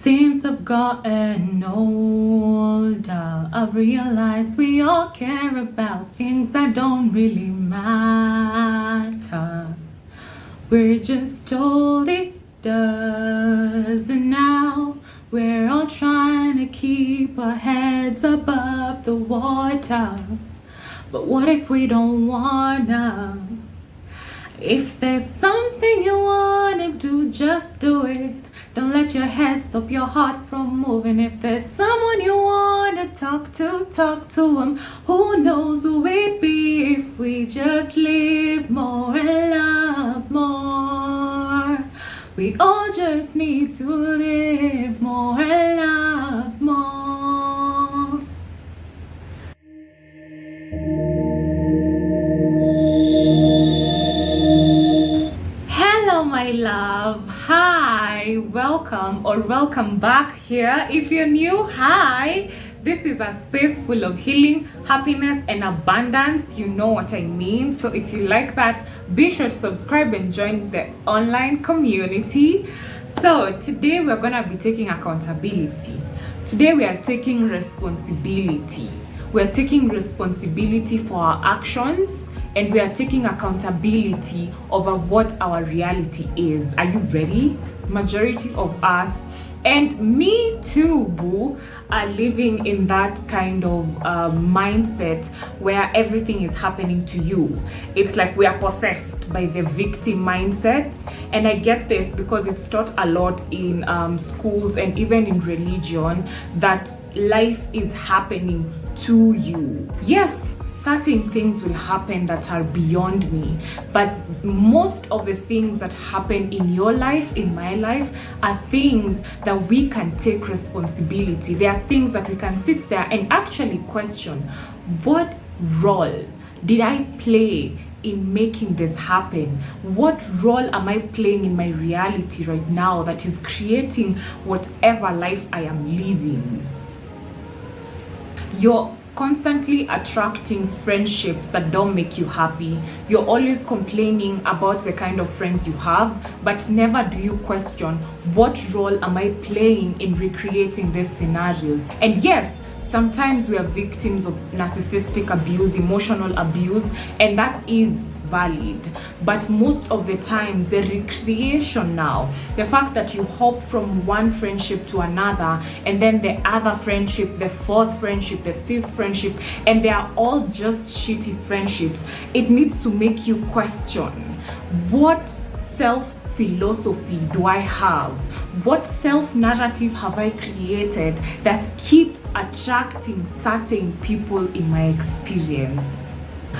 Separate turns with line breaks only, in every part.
Since I've gotten older, I've realized we all care about things that don't really matter. We're just told it does, and now we're all trying to keep our heads above the water. But what if we don't wanna? If there's something you wanna do, just do it. Don't let your head stop your heart from moving. If there's someone you wanna talk to them. Who knows who we'd be if we just live more and love more. We all just need to live more and love more. Hello, my love. Hi, welcome back here. If you're new, hi. This is a space full of healing, happiness, and abundance. You know what I mean. So if you like that, be sure to subscribe and join the online community. So today we're gonna be taking accountability. Today we are taking responsibility. We're taking responsibility for our actions, and we are taking accountability over what our reality is. Are you ready? Majority of us, and me too, boo, are living in that kind of mindset where everything is happening to you. It's like we are possessed by the victim mindset. And I get this because it's taught a lot in schools and even in religion that life is happening to you. Yes, certain things will happen that are beyond me, but most of the things that happen in your life, in my life, are things that we can take responsibility. They are things that we can sit there and actually question, what role did I play in making this happen? What role am I playing in my reality right now that is creating whatever life I am living? You're constantly attracting friendships that don't make you happy. You're always complaining about the kind of friends you have, but never do you question, what role am I playing in recreating these scenarios? And yes, sometimes we are victims of narcissistic abuse, emotional abuse, and that is valid. But most of the times, the recreation now, the fact that you hop from one friendship to another, and then the other friendship, the fourth friendship, the fifth friendship, and they are all just shitty friendships, it needs to make you question, what self-philosophy do I have? What self-narrative have I created that keeps attracting certain people in my experience?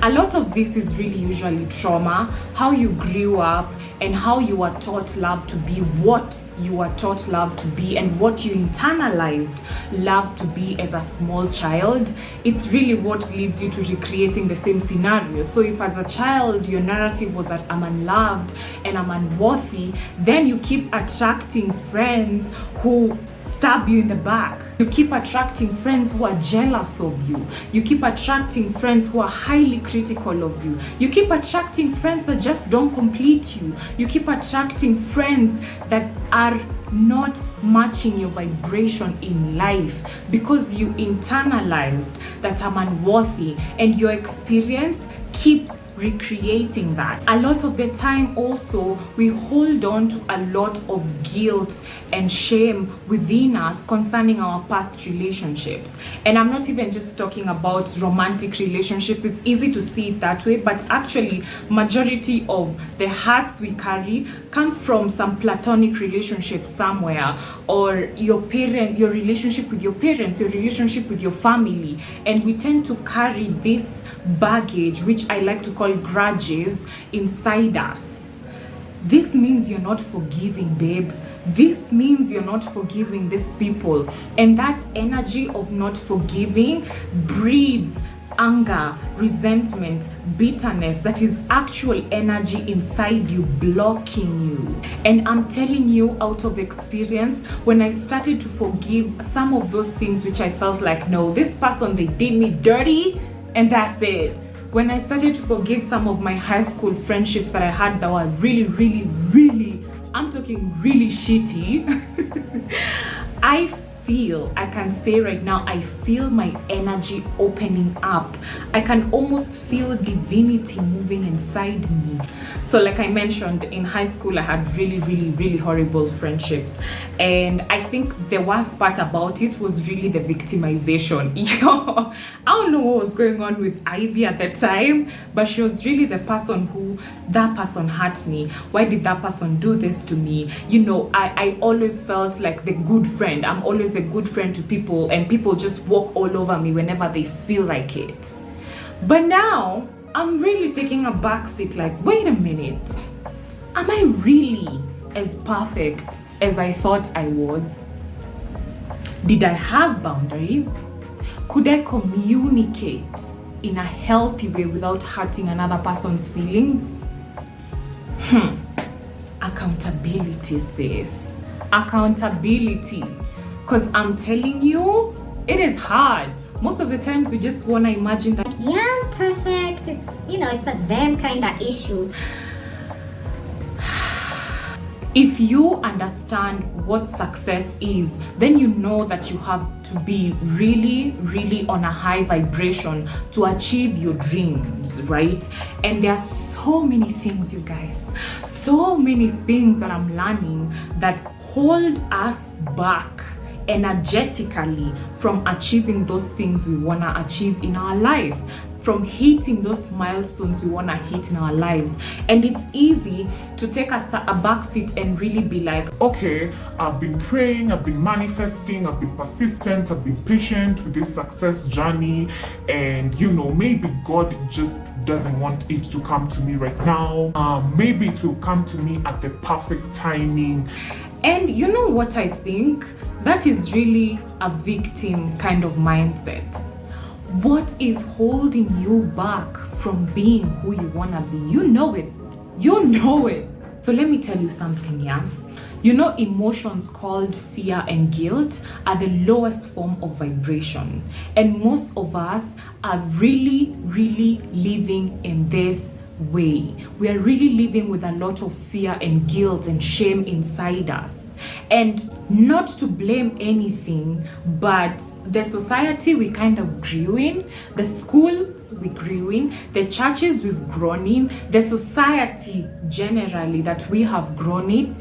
A lot of this is really usually trauma, how you grew up and how you were taught love to be, what you were taught love to be, and what you internalized love to be as a small child. It's really what leads you to recreating the same scenario. So if as a child your narrative was that I'm unloved and I'm unworthy, then you keep attracting friends who stab you in the back. You keep attracting friends who are jealous of you. You keep attracting friends who are highly critical of you. You keep attracting friends that just don't complete you. You keep attracting friends that are not matching your vibration in life because you internalized that I'm unworthy, and your experience keeps recreating that. A lot of the time also, we hold on to a lot of guilt and shame within us concerning our past relationships. And I'm not even just talking about romantic relationships. It's easy to see it that way, but actually majority of the hurts we carry come from some platonic relationship somewhere, or your relationship with your parents, your relationship with your family. And we tend to carry this baggage, which I like to call grudges, inside us. This means you're not forgiving, babe. This means you're not forgiving these people. And that energy of not forgiving breeds anger, resentment, bitterness. That is actual energy inside you blocking you. And I'm telling you out of experience, when I started to forgive some of those things which I felt like, no, this person, they did me dirty, and that's it. When I started to forgive some of my high school friendships that I had that were really, I'm talking really shitty, I can say right now, I feel my energy opening up. I can almost feel divinity moving inside me. So like I mentioned, in high school, I had really horrible friendships. And I think the worst part about it was really the victimization. I don't know what was going on with Ivy at the time, but she was really the person who, that person hurt me. Why did that person do this to me? I always felt like the good friend. I'm always the good friend to people, and people just walk all over me whenever they feel like it. But now I'm really taking a backseat, like, wait a minute, am I really as perfect as I thought I was? Did I have boundaries? Could I communicate in a healthy way without hurting another person's feelings? Accountability, sis. Accountability. Because I'm telling you, it is hard. Most of the times we just want to imagine that,
yeah, I'm perfect. It's a them kind of issue.
If you understand what success is, then you know that you have to be really on a high vibration to achieve your dreams, right? And there are so many things, you guys, so many things that I'm learning that hold us back energetically from achieving those things we want to achieve in our life, from hitting those milestones we want to hit in our lives. And it's easy to take a back seat and really be like,
okay, I've been praying, I've been manifesting, I've been persistent, I've been patient with this success journey, and maybe God just doesn't want it to come to me right now. Maybe it will come to me at the perfect timing.
And you know what I think? That is really a victim kind of mindset. What is holding you back from being who you want to be? You know it. So let me tell you something, yeah? Emotions called fear and guilt are the lowest form of vibration. And most of us are really living in this way. We are really living with a lot of fear and guilt and shame inside us. And not to blame anything, but the society we kind of grew in, the schools we grew in, the churches we've grown in, the society generally that we have grown in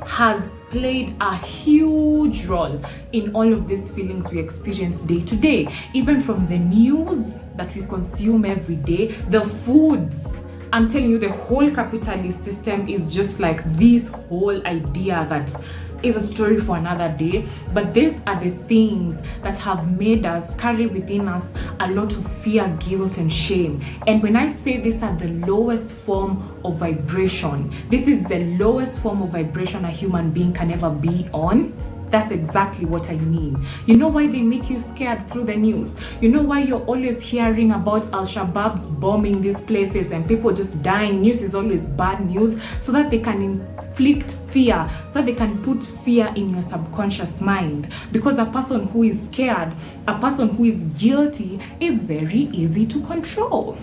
has played a huge role in all of these feelings we experience day to day. Even from the news that we consume every day, the foods. I'm telling you, the whole capitalist system is just like this whole idea that is a story for another day. But these are the things that have made us carry within us a lot of fear, guilt, and shame. And when I say these are the lowest form of vibration, this is the lowest form of vibration a human being can ever be on. That's exactly what I mean. You know why they make you scared through the news? You know why you're always hearing about Al-Shabaab's bombing these places and people just dying? News is always bad news, so that they can inflict fear, so they can put fear in your subconscious mind. Because a person who is scared, a person who is guilty, is very easy to control.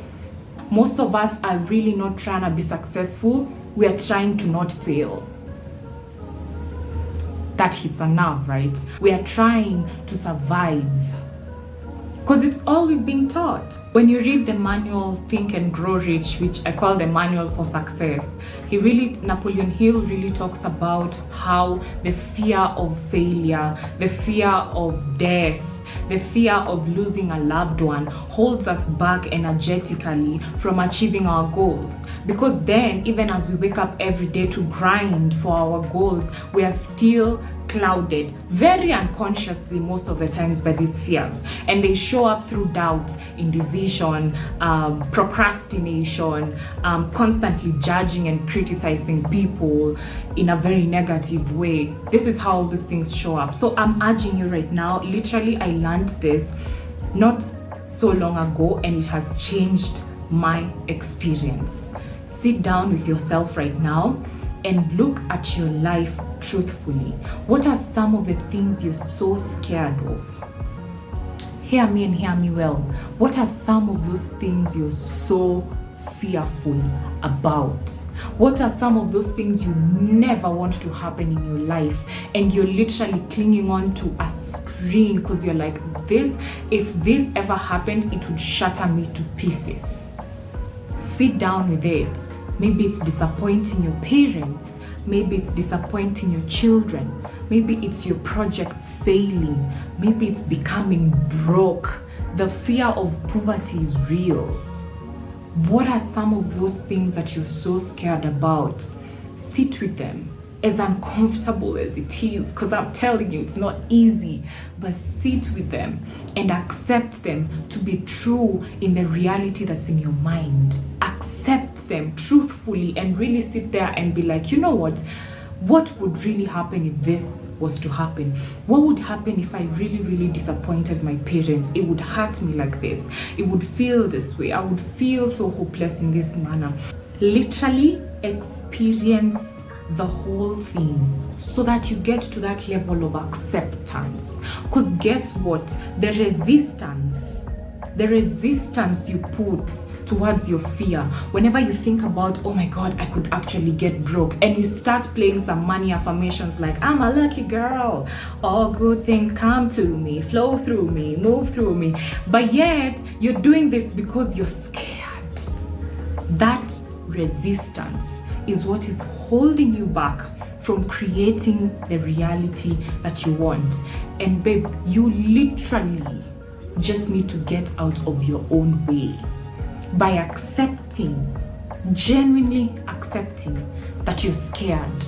Most of us are really not trying to be successful. We are trying to not fail. That hits a nerve, right? We are trying to survive because it's all we've been taught. When you read the manual Think and Grow Rich, which I call the manual for success, Napoleon Hill really talks about how the fear of failure, the fear of death, the fear of losing a loved one holds us back energetically from achieving our goals. Because then, even as we wake up every day to grind for our goals, we are still clouded very unconsciously most of the times by these fears, and they show up through doubt, indecision, procrastination, constantly judging and criticizing people in a very negative way. This is how all these things show up. So I'm urging you right now, literally I learned this not so long ago and it has changed my experience. Sit down with yourself right now and look at your life truthfully. What are some of the things you're so scared of? Hear me and hear me well. What are some of those things you're so fearful about? What are some of those things you never want to happen in your life, and you're literally clinging on to a string because you're like, if this ever happened, it would shatter me to pieces. Sit down with it. Maybe it's disappointing your parents. Maybe it's disappointing your children. Maybe it's your projects failing. Maybe it's becoming broke. The fear of poverty is real. What are some of those things that you're so scared about? Sit with them. As uncomfortable as it is, because I'm telling you, it's not easy, but sit with them and accept them to be true in the reality that's in your mind. Accept them truthfully and really sit there and be like, you know what would really happen if this was to happen? What would happen if I really, really disappointed my parents? It would hurt me like this. It would feel this way. I would feel so hopeless in this manner. Literally experience the whole thing so that you get to that level of acceptance. Because guess what? The resistance you put towards your fear, whenever you think about, oh my God, I could actually get broke, and you start playing some money affirmations like, I'm a lucky girl, all good things come to me, flow through me, move through me, but yet you're doing this because you're scared. That resistance is what is holding you back from creating the reality that you want. And babe, you literally just need to get out of your own way by genuinely accepting that you're scared.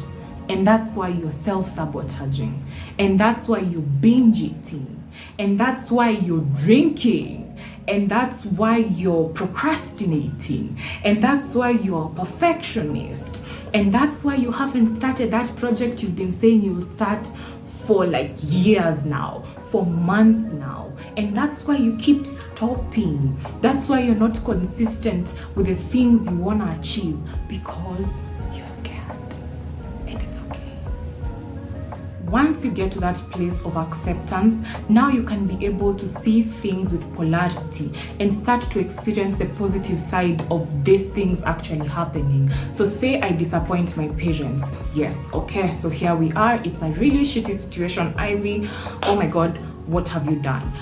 And that's why you're self-sabotaging. And that's why you're binge eating. And that's why you're drinking. And that's why you're procrastinating. And that's why you're a perfectionist. And that's why you haven't started that project you've been saying you'll start for like years now, for months now. And that's why you keep stopping. That's why you're not consistent with the things you want to achieve, because you're scared. And it's okay. Once you get to that place of acceptance, now you can be able to see things with polarity and start to experience the positive side of these things actually happening. So say I disappoint my parents. Yes, okay, so here we are. It's a really shitty situation, Ivy. Oh my God, what have you done?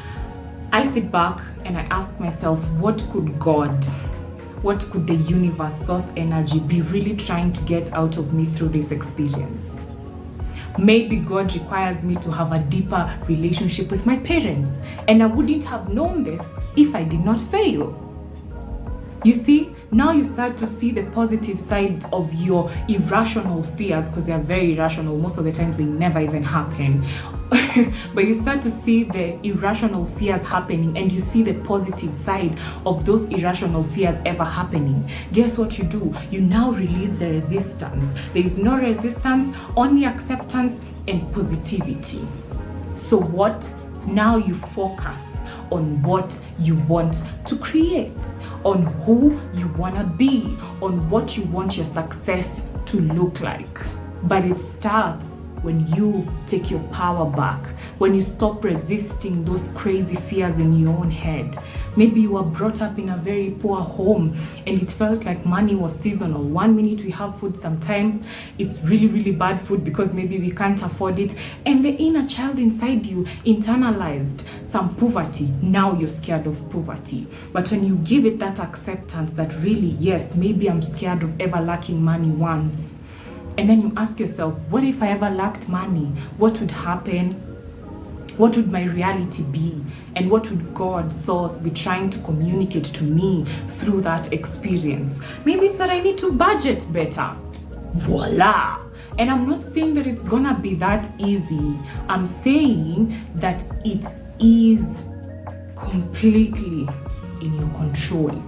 I sit back and I ask myself, what could God, what could the universe, source energy be really trying to get out of me through this experience? Maybe God requires me to have a deeper relationship with my parents, and I wouldn't have known this if I did not fail. You see, now you start to see the positive side of your irrational fears, because they are very irrational. Most of the times they never even happen. But you start to see the irrational fears happening, and you see the positive side of those irrational fears ever happening. Guess what you do? You now release the resistance. There is no resistance, only acceptance and positivity. So what? Now you focus on what you want to create, on who you want to be, on what you want your success to look like. But it starts when you take your power back, when you stop resisting those crazy fears in your own head. Maybe you were brought up in a very poor home and it felt like money was seasonal. 1 minute we have food, sometime it's really, really bad food because maybe we can't afford it. And the inner child inside you internalized some poverty. Now you're scared of poverty. But when you give it that acceptance that really, yes, maybe I'm scared of ever lacking money once. And then you ask yourself, what if I ever lacked money? What would happen? What would my reality be? And what would God, source, be trying to communicate to me through that experience? Maybe it's that I need to budget better. Voila! And I'm not saying that it's gonna be that easy. I'm saying that it is completely in your control.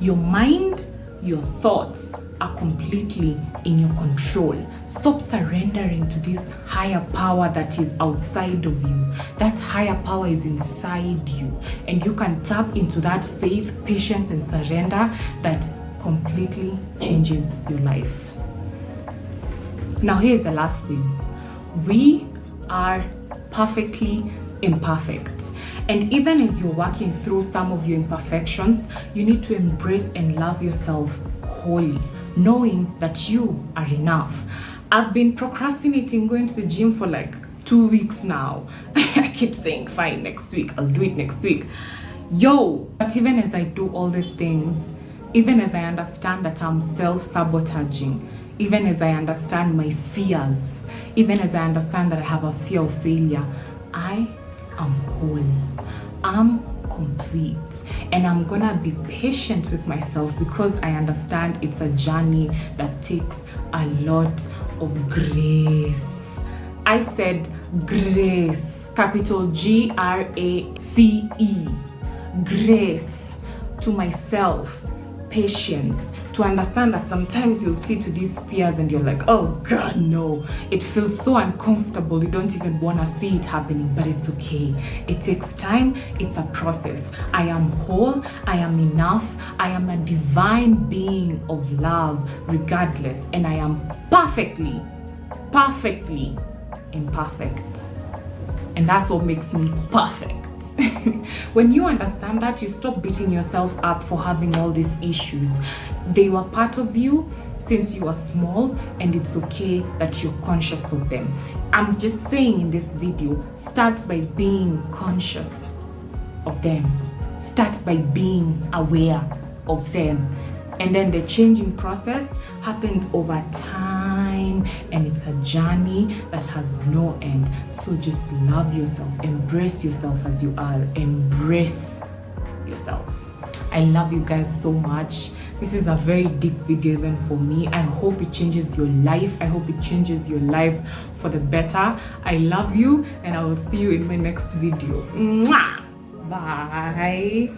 Your mind, your thoughts are completely in your control. Stop surrendering to this higher power that is outside of you. That higher power is inside you, and you can tap into that faith, patience, and surrender that completely changes your life. Now here's the last thing. We are perfectly imperfect. And even as you're working through some of your imperfections, you need to embrace and love yourself wholly. knowing that you are enough. I've been procrastinating going to the gym for like 2 weeks now. I keep saying, fine, next week, I'll do it next week. But even as I do all these things, even as I understand that I'm self-sabotaging, even as I understand my fears, even as I understand that I have a fear of failure, I am whole. I'm complete. And I'm gonna be patient with myself because I understand it's a journey that takes a lot of grace. I said grace, capital Grace. Grace to myself, patience, to understand that sometimes you'll see to these fears and you're like, oh God, no. It feels so uncomfortable. You don't even want to see it happening, but it's okay. It takes time. It's a process. I am whole. I am enough. I am a divine being of love, regardless. And I am perfectly imperfect. And that's what makes me perfect. When you understand that, you stop beating yourself up for having all these issues. They were part of you since you were small, and it's okay that you're conscious of them. I'm just saying in this video, start by being conscious of them. Start by being aware of them. And then the changing process happens over time, and it's a journey that has no end. So just love yourself, embrace yourself as you are, embrace yourself. I love you guys so much. This is a very deep video even for me. I hope it changes your life. I hope it changes your life for the better. I love you, and I will see you in my next video. Mwah! Bye.